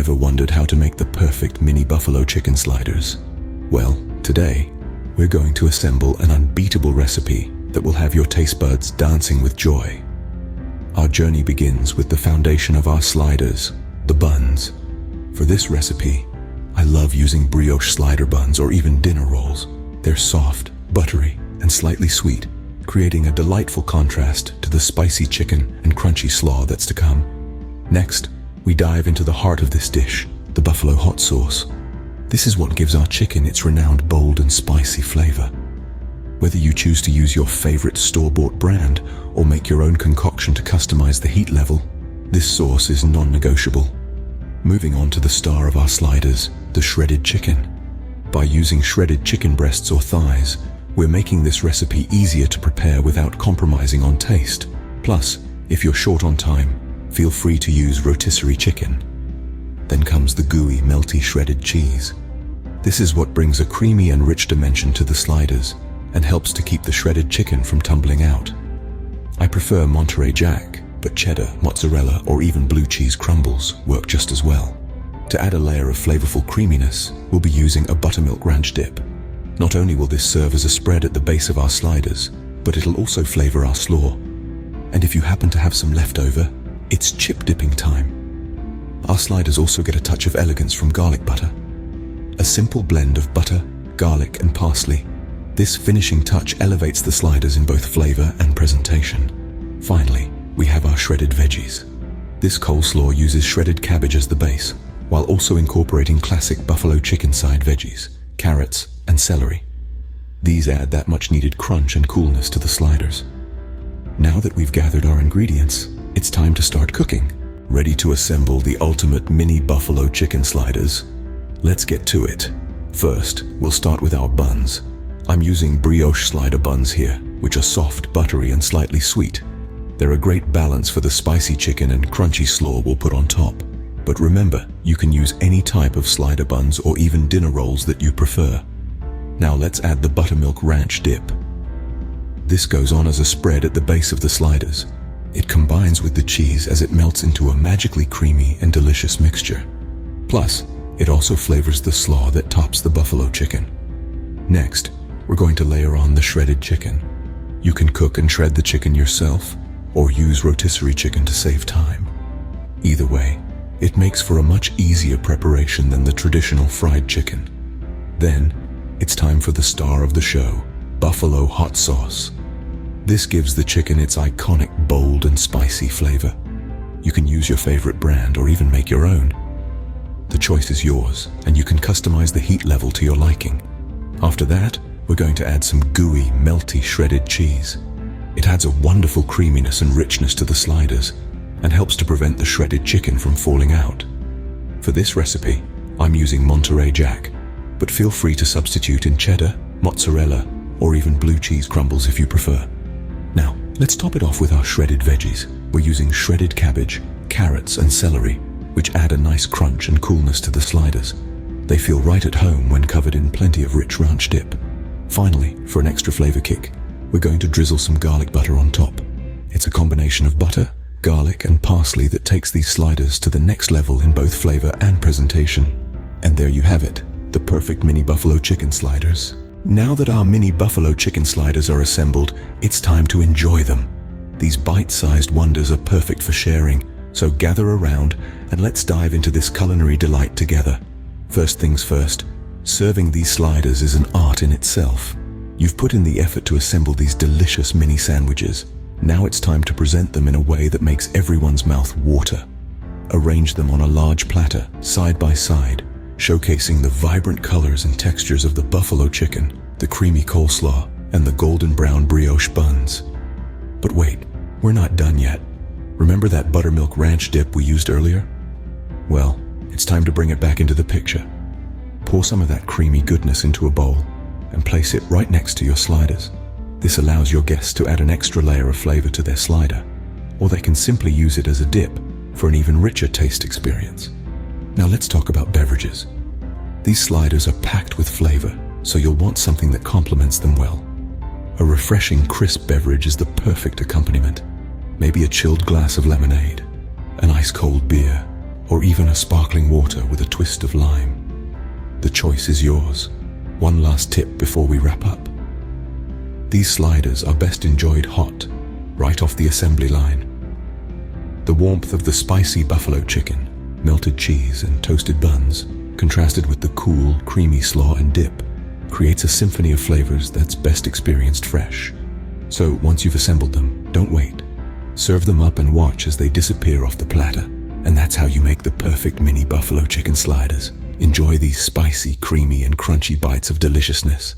Ever wondered how to make the perfect mini buffalo chicken sliders? Well, today, we're going to assemble an unbeatable recipe that will have your taste buds dancing with joy. Our journey begins with the foundation of our sliders, the buns. For this recipe, I love using brioche slider buns or even dinner rolls. They're soft, buttery, and slightly sweet, creating a delightful contrast to the spicy chicken and crunchy slaw that's to come. Next, we dive into the heart of this dish, the buffalo hot sauce. This is what gives our chicken its renowned bold and spicy flavor. Whether you choose to use your favorite store-bought brand or make your own concoction to customize the heat level, this sauce is non-negotiable. Moving on to the star of our sliders, the shredded chicken. By using shredded chicken breasts or thighs, we're making this recipe easier to prepare without compromising on taste. Plus, if you're short on time, feel free to use rotisserie chicken. Then comes the gooey, melty shredded cheese. This is what brings a creamy and rich dimension to the sliders and helps to keep the shredded chicken from tumbling out. I prefer Monterey Jack, but cheddar, mozzarella, or even blue cheese crumbles work just as well. To add a layer of flavorful creaminess, we'll be using a buttermilk ranch dip. Not only will this serve as a spread at the base of our sliders, but it'll also flavor our slaw. And if you happen to have some leftover, it's chip dipping time. Our sliders also get a touch of elegance from garlic butter. A simple blend of butter, garlic, and parsley. This finishing touch elevates the sliders in both flavor and presentation. Finally, we have our shredded veggies. This coleslaw uses shredded cabbage as the base, while also incorporating classic buffalo chicken side veggies, carrots, and celery. These add that much needed crunch and coolness to the sliders. Now that we've gathered our ingredients, it's time to start cooking. Ready to assemble the ultimate mini buffalo chicken sliders? Let's get to it. First, we'll start with our buns. I'm using brioche slider buns here, which are soft, buttery, and slightly sweet. They're a great balance for the spicy chicken and crunchy slaw we'll put on top. But remember, you can use any type of slider buns or even dinner rolls that you prefer. Now let's add the buttermilk ranch dip. This goes on as a spread at the base of the sliders. It combines with the cheese as it melts into a magically creamy and delicious mixture. Plus, it also flavors the slaw that tops the buffalo chicken. Next, we're going to layer on the shredded chicken. You can cook and shred the chicken yourself, or use rotisserie chicken to save time. Either way, it makes for a much easier preparation than the traditional fried chicken. Then, it's time for the star of the show, buffalo hot sauce. This gives the chicken its iconic, bold, and spicy flavor. You can use your favorite brand or even make your own. The choice is yours, and you can customize the heat level to your liking. After that, we're going to add some gooey, melty shredded cheese. It adds a wonderful creaminess and richness to the sliders and helps to prevent the shredded chicken from falling out. For this recipe, I'm using Monterey Jack, but feel free to substitute in cheddar, mozzarella, or even blue cheese crumbles if you prefer. Now, let's top it off with our shredded veggies. We're using shredded cabbage, carrots, and celery, which add a nice crunch and coolness to the sliders. They feel right at home when covered in plenty of rich ranch dip. Finally, for an extra flavor kick, we're going to drizzle some garlic butter on top. It's a combination of butter, garlic, and parsley that takes these sliders to the next level in both flavor and presentation. And there you have it, the perfect mini buffalo chicken sliders. Now that our mini buffalo chicken sliders are assembled, it's time to enjoy them. These bite-sized wonders are perfect for sharing, so gather around and let's dive into this culinary delight together. First things first, serving these sliders is an art in itself. You've put in the effort to assemble these delicious mini sandwiches. Now it's time to present them in a way that makes everyone's mouth water. Arrange them on a large platter, side by side, showcasing the vibrant colors and textures of the buffalo chicken, the creamy coleslaw, and the golden brown brioche buns. But wait, we're not done yet. Remember that buttermilk ranch dip we used earlier? Well, it's time to bring it back into the picture. Pour some of that creamy goodness into a bowl and place it right next to your sliders. This allows your guests to add an extra layer of flavor to their slider, or they can simply use it as a dip for an even richer taste experience. Now let's talk about beverages. These sliders are packed with flavor, so you'll want something that complements them well. A refreshing, crisp beverage is the perfect accompaniment. Maybe a chilled glass of lemonade, an ice-cold beer, or even a sparkling water with a twist of lime. The choice is yours. One last tip before we wrap up. These sliders are best enjoyed hot, right off the assembly line. The warmth of the spicy buffalo chicken, melted cheese, and toasted buns, contrasted with the cool, creamy slaw and dip, creates a symphony of flavors that's best experienced fresh. So once you've assembled them, don't wait. Serve them up and watch as they disappear off the platter. And that's how you make the perfect mini buffalo chicken sliders. Enjoy these spicy, creamy, and crunchy bites of deliciousness.